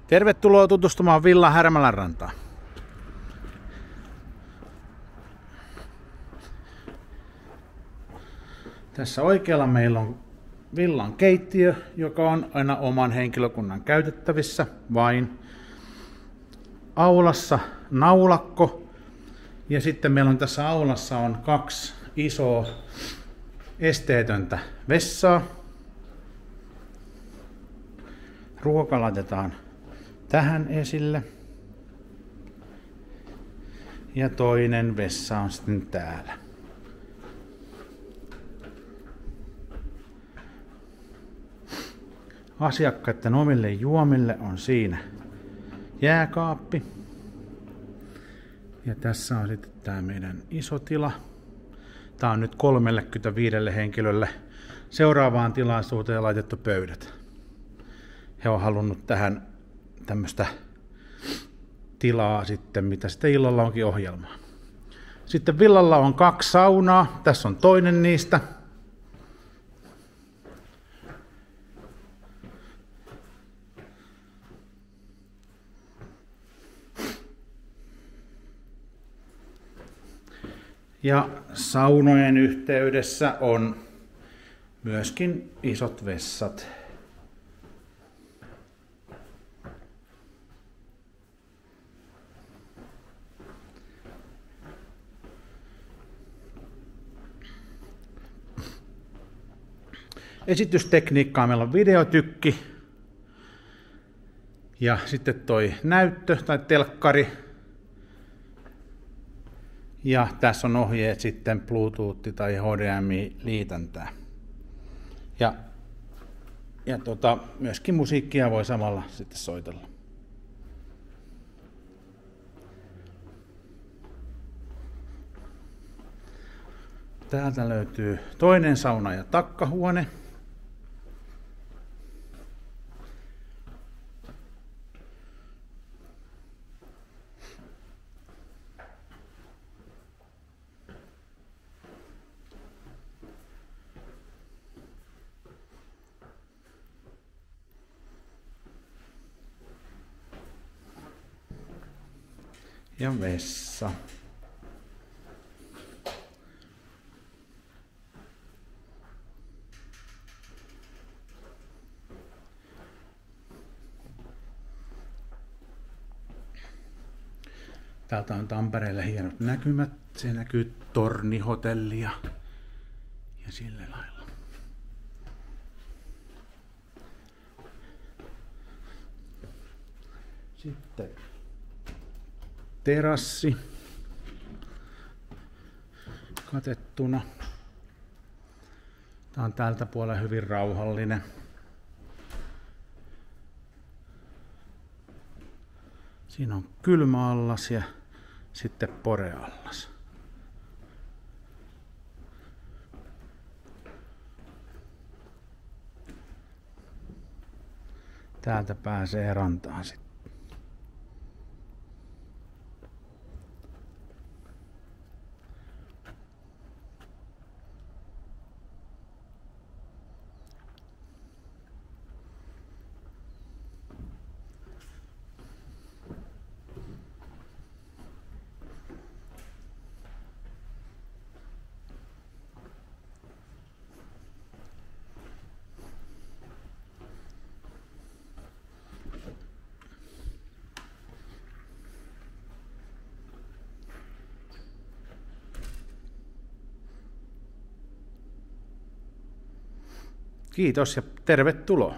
Tervetuloa tutustumaan Villa Härmälänrantaan. Tässä oikealla meillä on villan keittiö, joka on aina oman henkilökunnan käytettävissä vain. Aulassa naulakko ja sitten meillä on tässä aulassa on 2 isoa esteetöntä vessaa. Ruoka laitetaan tähän esille. Ja toinen vessa on sitten täällä. Asiakkaiden omille juomille on siinä jääkaappi. Ja tässä on sitten tämä meidän iso tila. Tämä on nyt 35 henkilölle seuraavaan tilaisuuteen laitettu pöydät. He on halunnut tähän tämmöistä tilaa sitten, mitä sitten illalla onkin ohjelmaa. Sitten villalla on 2 saunaa. Tässä on toinen niistä. Ja saunojen yhteydessä on myöskin isot vessat. Esitystekniikkaa meillä on videotykki ja sitten toi näyttö tai telkkari. Ja tässä on ohjeet sitten Bluetooth tai HDMI-liitäntää. Ja myöskin musiikkia voi samalla sitten soitella. Täältä löytyy toinen sauna ja takkahuone. Ja vessa. Täältä on Tampereelle hienot näkymät. Se näkyy Tornihotellia ja sillä lailla. Sitten terassi katettuna. Tämä on tältä puolella hyvin rauhallinen. Siinä on kylmäallas ja sitten poreallas. Täältä pääsee rantaan sitten. Kiitos ja tervetuloa.